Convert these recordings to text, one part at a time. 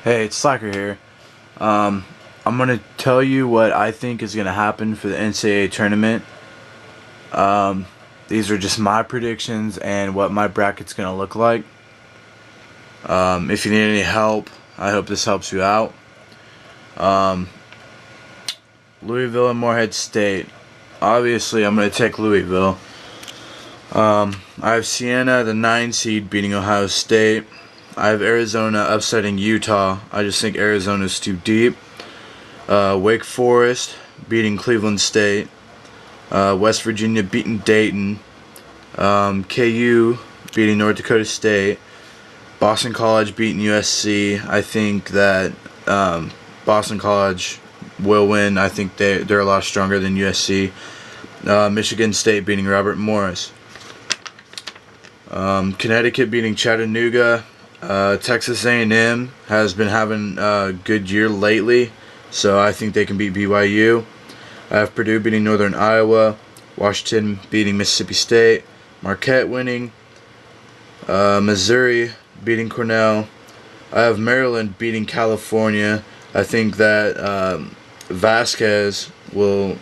Hey, it's Slacker here. Um, I'm gonna tell you what I think is gonna happen for the NCAA tournament. Um, these are just my predictions and what my bracket's gonna look like. If you need any help, I hope this helps you out. Um, Louisville and Morehead State. Obviously, I'm gonna take Louisville. I have Siena, the 9 seed, beating Ohio State. I have Arizona upsetting Utah. I just think Arizona's too deep. Wake Forest beating Cleveland State. West Virginia beating Dayton. KU beating North Dakota State. Boston College beating USC. I think that Boston College will win. I think they're a lot stronger than USC. Michigan State beating Robert Morris. Connecticut beating Chattanooga. Texas A&M has been having a good year lately, so I think they can beat BYU. I have Purdue beating Northern Iowa. Washington beating Mississippi State. Marquette winning. Missouri beating Cornell. I have Maryland beating California. I think that Vasquez will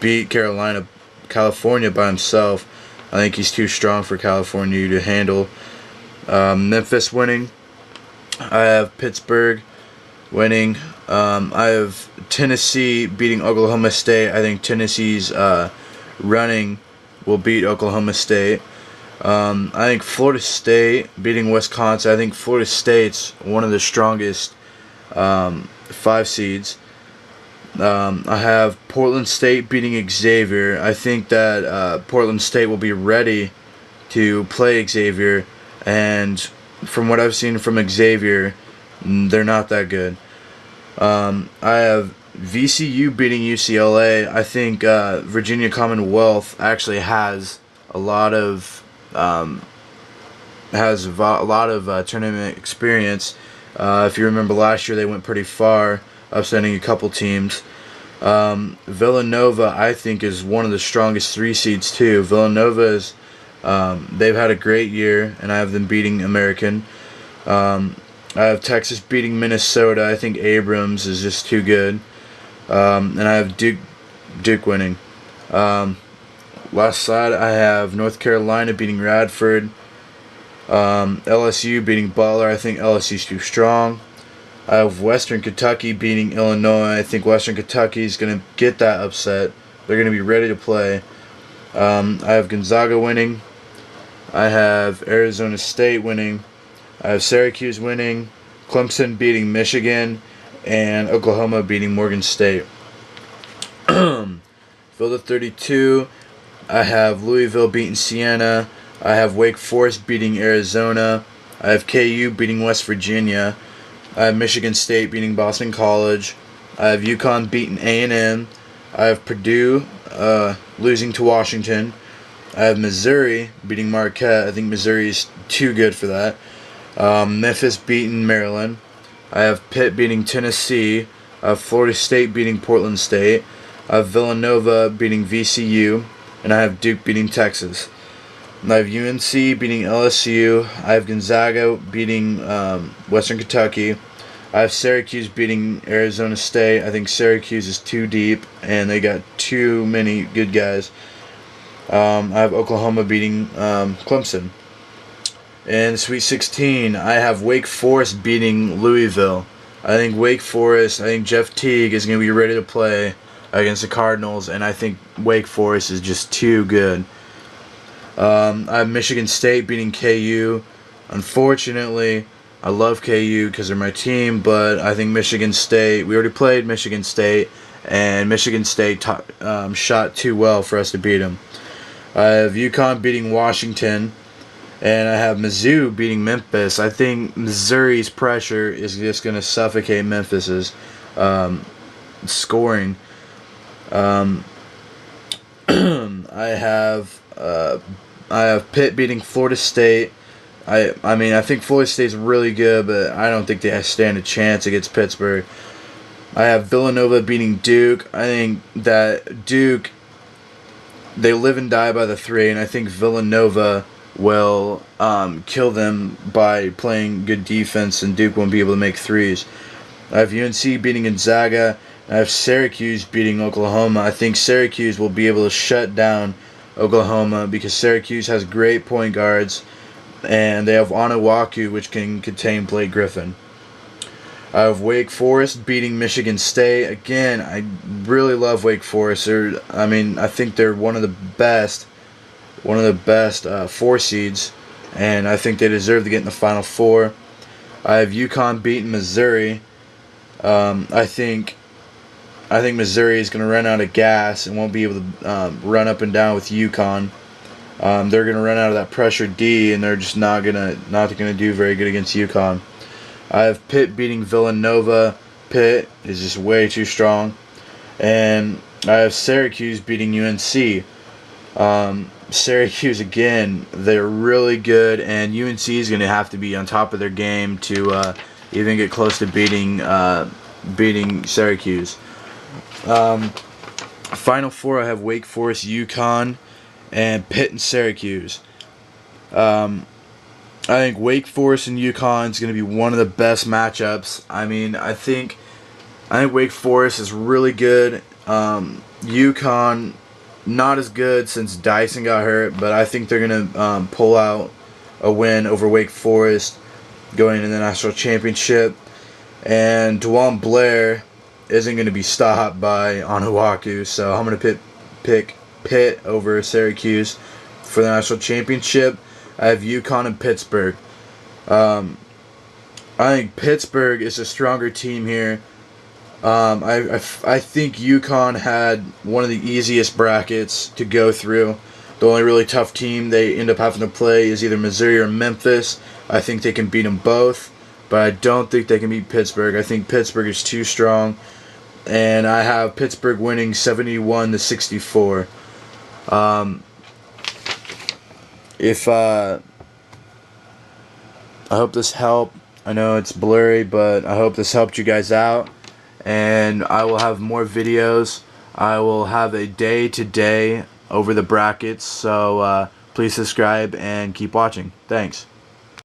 beat California by himself. I think he's too strong for California to handle. Memphis winning. I have Pittsburgh winning. I have Tennessee beating Oklahoma State. I think Tennessee's running will beat Oklahoma State. I think Florida State beating Wisconsin. I think Florida State's one of the strongest 5 seeds. I have Portland State beating Xavier. I think that Portland State will be ready to play Xavier, and from what I've seen from Xavier, they're not that good. I have VCU beating UCLA. I think Virginia Commonwealth actually has a lot of tournament experience. If you remember last year, they went pretty far, upsetting a couple teams. Villanova, I think, is one of the strongest 3 seeds too. Villanova is they've had a great year, and I have them beating American. I have Texas beating Minnesota. I think Abrams is just too good. And I have Duke winning. Last side, I have North Carolina beating Radford. LSU beating Butler. I think LSU's too strong. I have Western Kentucky beating Illinois. I think Western Kentucky is going to get that upset. They're going to be ready to play. I have Gonzaga winning. I have Arizona State winning. I have Syracuse winning. Clemson beating Michigan. And Oklahoma beating Morgan State. Field of 32. I have Louisville beating Siena. I have Wake Forest beating Arizona. I have KU beating West Virginia. I have Michigan State beating Boston College. I have UConn beating A&M. I have Purdue losing to Washington. I have Missouri beating Marquette. I think Missouri is too good for that. Memphis beating Maryland. I have Pitt beating Tennessee. I have Florida State beating Portland State. I have Villanova beating VCU. And I have Duke beating Texas. I have UNC beating LSU. I have Gonzaga beating Western Kentucky. I have Syracuse beating Arizona State. I think Syracuse is too deep, and they got too many good guys. I have Oklahoma beating Clemson. In the Sweet 16, I have Wake Forest beating Louisville. I think Jeff Teague is going to be ready to play against the Cardinals, and I think Wake Forest is just too good. I have Michigan State beating KU. Unfortunately, I love KU because they're my team, but I think Michigan State, we already played Michigan State, and Michigan State shot too well for us to beat them. I have UConn beating Washington, and I have Mizzou beating Memphis. I think Missouri's pressure is just going to suffocate Memphis's scoring. I have Pitt beating Florida State. I mean, I think Florida State's really good, but I don't think they stand a chance against Pittsburgh. I have Villanova beating Duke. I think that Duke, they live and die by the 3, and I think Villanova will kill them by playing good defense, and Duke won't be able to make threes. I have UNC beating Gonzaga. I have Syracuse beating Oklahoma. I think Syracuse will be able to shut down Oklahoma because Syracuse has great point guards, and they have Ncaa, which can contain Blake Griffin. I have Wake Forest beating Michigan State. Again, I really love Wake Forest. I think they're one of the best 4 seeds, and I think they deserve to get in the Final Four. I have UConn beating Missouri. I think Missouri is going to run out of gas and won't be able to run up and down with UConn. They're going to run out of that pressure D, and they're just not going to do very good against UConn. I have Pitt beating Villanova. Pitt is just way too strong. And I have Syracuse beating UNC. Syracuse, again, they're really good, and UNC is going to have to be on top of their game to even get close to beating Syracuse. Final Four, I have Wake Forest, UConn, and Pitt and Syracuse. I think Wake Forest and UConn is going to be one of the best matchups. I think Wake Forest is really good. UConn, not as good since Dyson got hurt, but I think they're going to pull out a win over Wake Forest going into the national championship. And DeJuan Blair isn't going to be stopped by Ncaa, so I'm going to pick Pitt over Syracuse for the national championship. I have UConn and Pittsburgh. I think Pittsburgh is a stronger team here. I think UConn had one of the easiest brackets to go through. The only really tough team they end up having to play is either Missouri or Memphis. I think they can beat them both, but I don't think they can beat Pittsburgh. I think Pittsburgh is too strong, and I have Pittsburgh winning 71-64. I hope this helped. I know it's blurry, but I hope this helped you guys out. And I will have more videos. I will have a day-to-day over the brackets. So please subscribe and keep watching. Thanks.